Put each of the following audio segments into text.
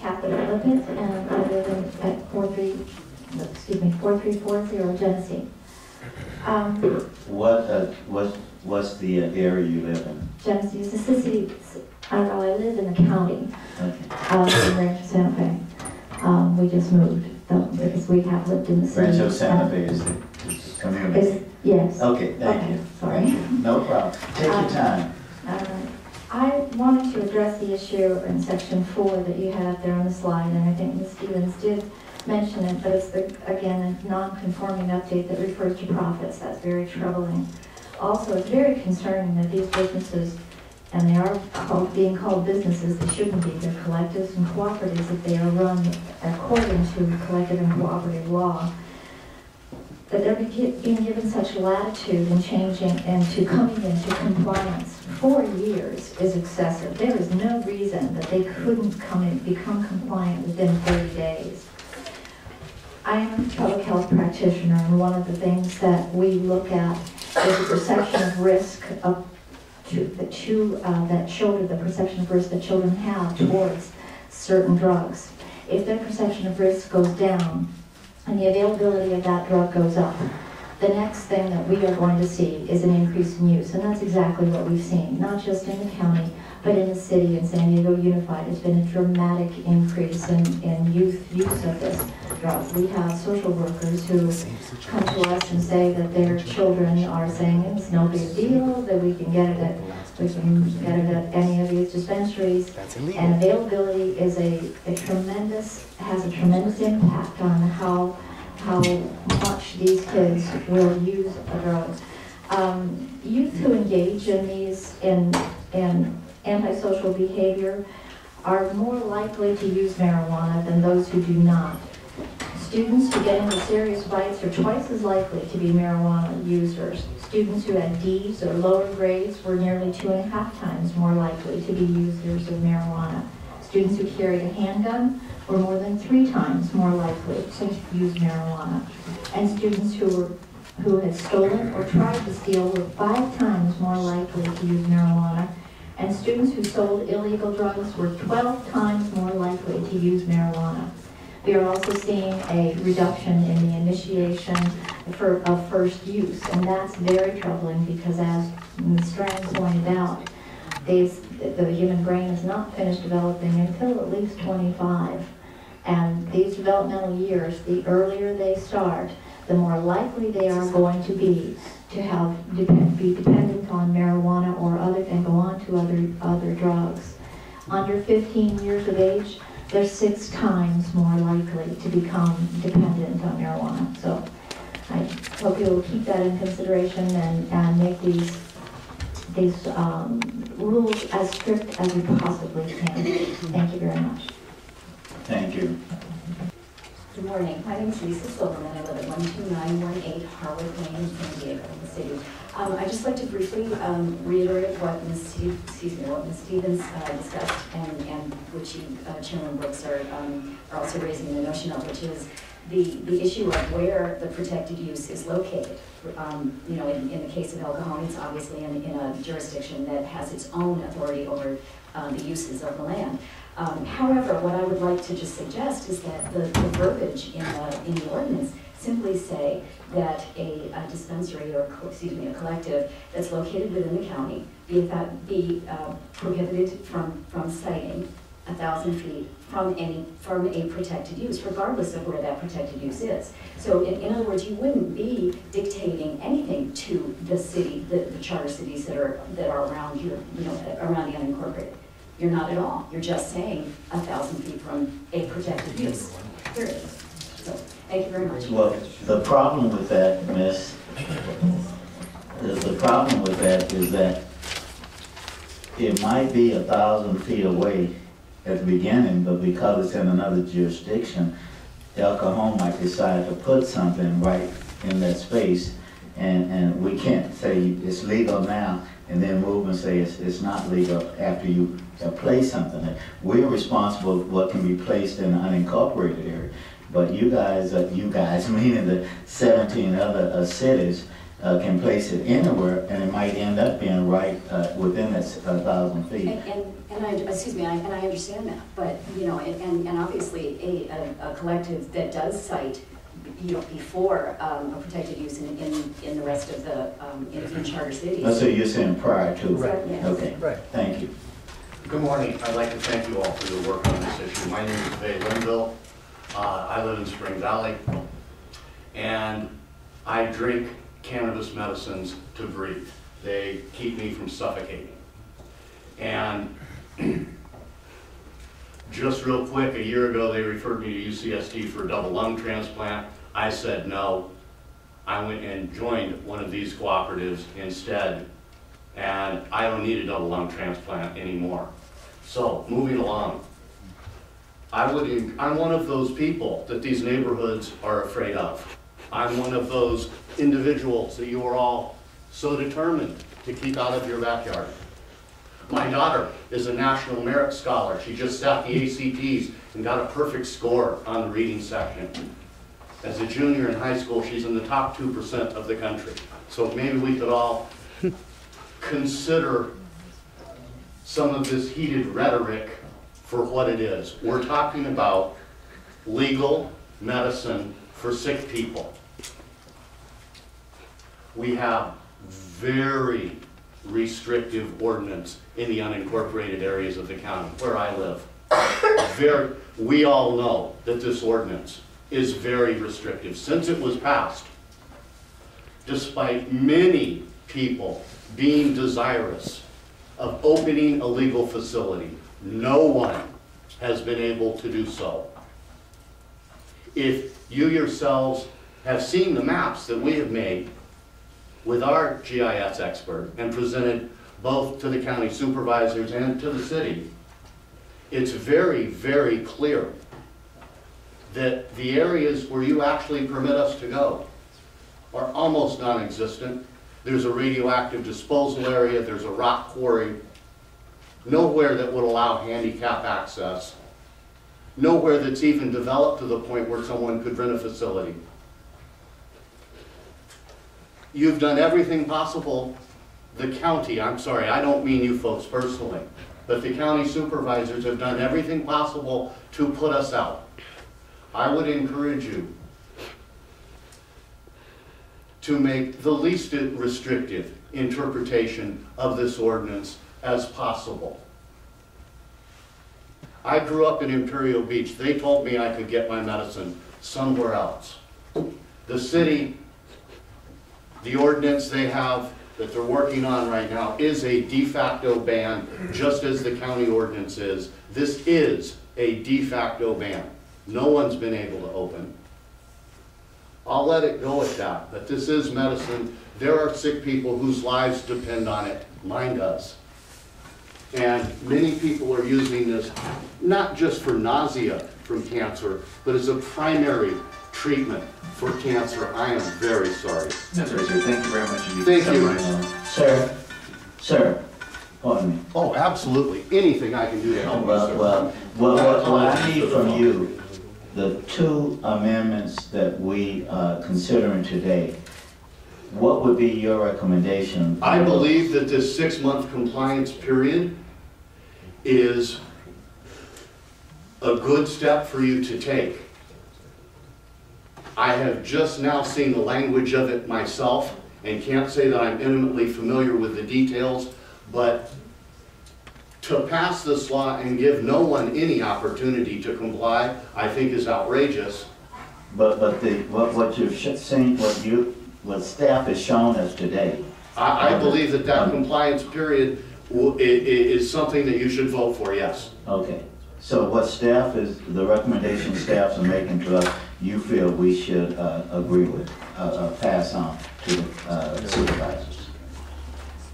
Kathy Lippett, and I live at 4340 Genesee. What's the area you live in? Genesee is the city. I live in the county. Okay. In Rancho Santa Fe. We just moved though because we have lived in the city. Rancho Santa Fe is the community. Yes. Okay, thank you. Sorry. No problem. Take your time. I wanted to address the issue in section 4 that you had there on the slide, and I think Ms. Stevens did mention it, but it's, again, a non-conforming update that refers to profits. That's very troubling. Also, it's very concerning that these businesses, and they are being called businesses, they shouldn't be. They're collectives and cooperatives if they are run according to collective and cooperative law. That they're being given such latitude in changing and to coming into compliance 4 years is excessive. There is no reason that they couldn't become compliant within 30 days. I am a public health practitioner, and one of the things that we look at is the perception of risk that the perception of risk that children have towards certain drugs. If their perception of risk goes down, and the availability of that drug goes up, the next thing that we are going to see is an increase in use. And that's exactly what we've seen, not just in the county, but in the city, in San Diego Unified. It's been a dramatic increase in youth use of this drug. We have social workers who come to us and say that their children are saying it's no big deal, that we can get it at any of these dispensaries. And availability is has a tremendous impact on how much these kids will use a drug. Youth who engage in antisocial behavior are more likely to use marijuana than those who do not. Students who get into serious fights are twice as likely to be marijuana users. Students who had D's or lower grades were nearly 2.5 times more likely to be users of marijuana. Students who carried a handgun were more than 3 times more likely to use marijuana. And students who had stolen or tried to steal were 5 times more likely to use marijuana. And students who sold illegal drugs were 12 times more likely to use marijuana. We are also seeing a reduction in the initiation of first use, and that's very troubling because, as Ms. Strand pointed out, the human brain is not finished developing until at least 25. And these developmental years, the earlier they start, the more likely they are going to be to be dependent on marijuana or and go on to other drugs. Under 15 years of age, they're 6 times more likely to become dependent on marijuana. So I hope you will keep that in consideration and make these rules as strict as we possibly can. Thank you very much. Thank you. Good morning. My name is Lisa Silverman. I live at 12918 Harwood Lane in San Diego, the city. I'd just like to briefly reiterate what Ms. Stevens discussed, and which Chairman Brooks are also raising the notion of, which is the issue of where the protected use is located. In the case of El Cajon, it's obviously in a jurisdiction that has its own authority over the uses of the land. However, what I would like to just suggest is that the verbiage in the ordinance simply say that a dispensary or a collective that's located within the county be prohibited from siting 1,000 feet from a protected use, regardless of where that protected use is. So in other words, you wouldn't be dictating anything to the city, the charter cities that are around you, around the unincorporated. You're not at all. You're just saying 1,000 feet from a protected use. Period. So thank you very much. Well, the problem with that, Miss, the problem with that is that it might be 1,000 feet away at the beginning, but because it's in another jurisdiction, El Cajon might decide to put something right in that space, and we can't say it's legal now and then move and say it's not legal after you place something there. We're responsible for what can be placed in the unincorporated area, but you guys, meaning the 17 other cities, can place it anywhere, and it might end up being right within that 1,000 feet. Excuse me, and I understand that, but, you know, and obviously a collective that does cite, you know, before a protected use in the rest of the, in charter cities. Oh, so you're saying prior to? Right. Yes. Okay, Right. thank you. Good morning. I'd like to thank you all for your work on this issue. My name is Vay Linville. I live in Spring Valley, and I drink cannabis medicines to breathe. They keep me from suffocating. And just real quick, a year ago, they referred me to UCSD for a double lung transplant. I said no. I went and joined one of these cooperatives instead, and I don't need a double lung transplant anymore. So, moving along. I'm one of those people that these neighborhoods are afraid of. I'm one of those individuals that you are all so determined to keep out of your backyard. My daughter is a National Merit Scholar. She just sat the ACTs and got a perfect score on the reading section. As a junior in high school, she's in the top 2% of the country. So maybe we could all consider some of this heated rhetoric for what it is. We're talking about legal medicine for sick people. We have very restrictive ordinance in the unincorporated areas of the county where I live. We all know that this ordinance is very restrictive. Since it was passed, despite many people being desirous of opening a legal facility, no one has been able to do so. If you yourselves have seen the maps that we have made with our GIS expert and presented both to the county supervisors and to the city, it's very, very clear that the areas where you actually permit us to go are almost non-existent. There's a radioactive disposal area, there's a rock quarry, nowhere that would allow handicap access, nowhere that's even developed to the point where someone could rent a facility. You've done everything possible. The county, I'm sorry, I don't mean you folks personally, but the county supervisors have done everything possible to put us out. I would encourage you to make the least restrictive interpretation of this ordinance as possible. I grew up in Imperial Beach. They told me I could get my medicine somewhere else. The city, the ordinance they have that they're working on right now is a de facto ban, just as the county ordinance is. This is a de facto ban. No one's been able to open. I'll let it go at that, but this is medicine. There are sick people whose lives depend on it. Mine does. And many people are using this not just for nausea from cancer, but as a primary treatment for cancer. I am very sorry. That's right, sir. Thank you very much. Thank you. Sir, pardon me. Oh, absolutely. Anything I can do to help you, sir. Well, what I need from you, the two amendments that we are considering today, what would be your recommendation? I believe that this 6-month compliance period is a good step for you to take. I have just now seen the language of it myself and can't say that I'm intimately familiar with the details, but to pass this law and give no one any opportunity to comply, I think is outrageous. But what you've seen, what staff has shown us today. I believe that that compliance period is something that you should vote for, yes. Okay. So what the recommendation staffs are making to us, you feel we should agree with, pass on to the supervisors?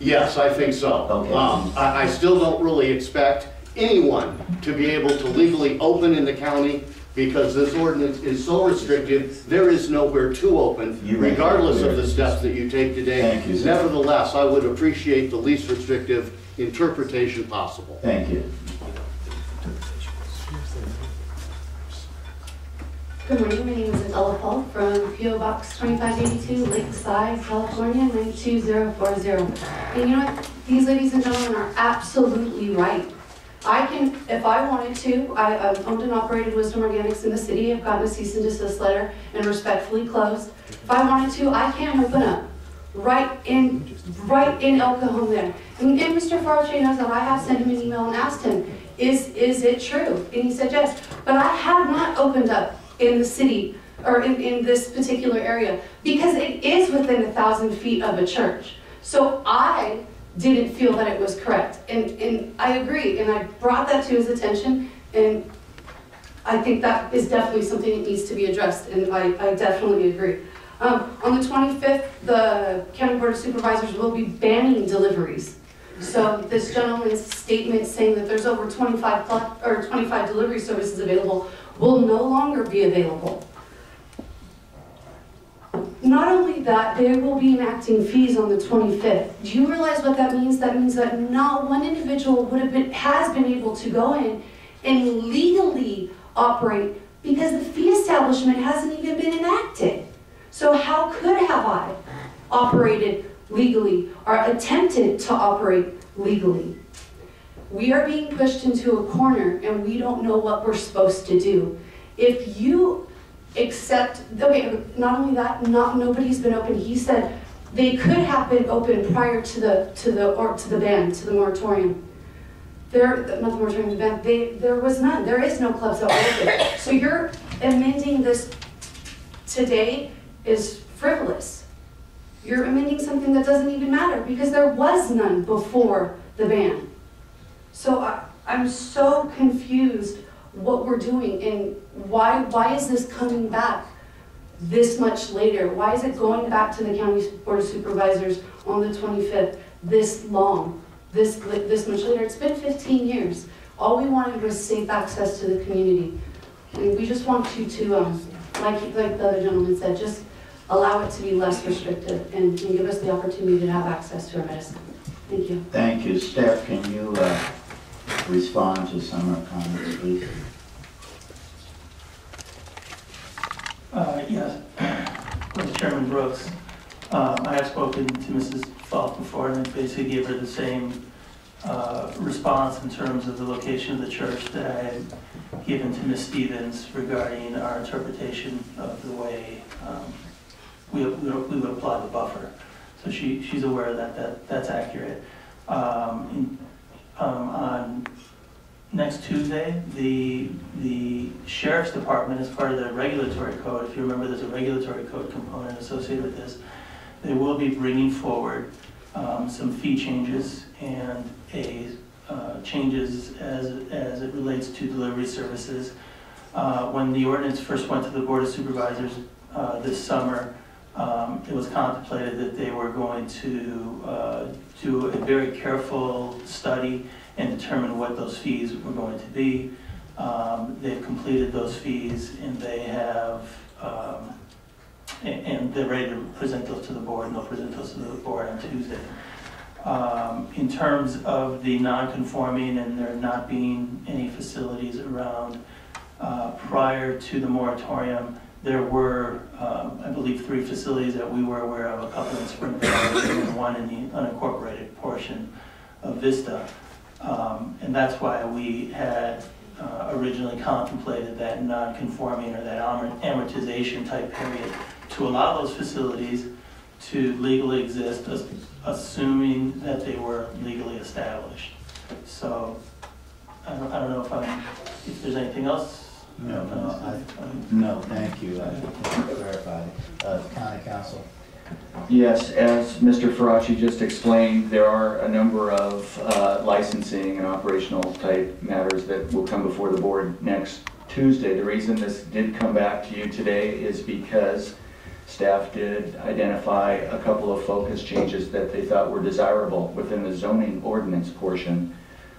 Yes, I think so. Okay. I still don't really expect anyone to be able to legally open in the county because this ordinance is so restrictive, there is nowhere to open, regardless of the steps that you take today. Thank you, sir. Nevertheless, I would appreciate the least restrictive interpretation possible. Thank you. Good morning, my name is Adela Paul from P.O. Box 2582, Lakeside, California, 92040. And you know what? These ladies and gentlemen are absolutely right. I can, if I wanted to, I've owned and operated Wisdom Organics in the city. I've gotten a cease and desist letter and respectfully closed. If I wanted to, I can open up right in El Cajon there. And Mr. Farache knows that I have sent him an email and asked him, is it true? And he said yes. But I have not opened up in the city or in this particular area because it is within 1,000 feet of a church. So I didn't feel that it was correct. And I agree, and I brought that to his attention, and I think that is definitely something that needs to be addressed, and I definitely agree. On the 25th, the County Board of Supervisors will be banning deliveries. So this gentleman's statement saying that there's over 25 delivery services available will no longer be available. Not only that, they will be enacting fees on the 25th. Do you realize what that means? That means that not one individual has been able to go in and legally operate because the fee establishment hasn't even been enacted. So how could have I operated legally or attempted to operate legally? We are being pushed into a corner and we don't know what we're supposed to do. If you accept, okay, not only that, nobody's been open. He said they could have been open prior to the ban, to the moratorium. Not the moratorium, the ban. There was none. There is no clubs that were open. So you're amending this today is frivolous. You're amending something that doesn't even matter because there was none before the ban. So I'm so confused what we're doing and why is this coming back this much later? Why is it going back to the County Board of Supervisors on the 25th this long, this much later? It's been 15 years. All we wanted was safe access to the community. And we just want you to, like the other gentleman said, just allow it to be less restrictive and give us the opportunity to have access to our medicine. Thank you. Thank you. Steph, can you respond to some of the comments, please? Yes. With Chairman Brooks, I have spoken to Mrs. Falk before and I basically gave her the same response in terms of the location of the church that I had given to Ms. Stevens regarding our interpretation of the way we would apply the buffer. So she's aware that that's accurate. On next Tuesday, the Sheriff's Department, as part of the regulatory code, if you remember there's a regulatory code component associated with this, they will be bringing forward some fee changes and changes as it relates to delivery services. When the ordinance first went to the Board of Supervisors this summer, it was contemplated that they were going to do a very careful study and determine what those fees were going to be. They've completed those fees and they have, and they're ready to present those to the board, and they'll present those to the board on Tuesday. In terms of the non-conforming and there not being any facilities around, prior to the moratorium, there were, I believe, 3 facilities that we were aware of, a couple in Spring Valley and one in the unincorporated portion of Vista. And that's why we had originally contemplated that non-conforming or that amortization type period to allow those facilities to legally exist, assuming that they were legally established. So I don't know if there's anything else. No, thank you. I clarified. County Council. Yes, as Mr. Farache just explained, there are a number of licensing and operational type matters that will come before the board next Tuesday. The reason this did come back to you today is because staff did identify a couple of focus changes that they thought were desirable within the zoning ordinance portion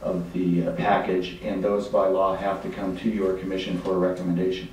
of the package, and those by law have to come to your commission for a recommendation.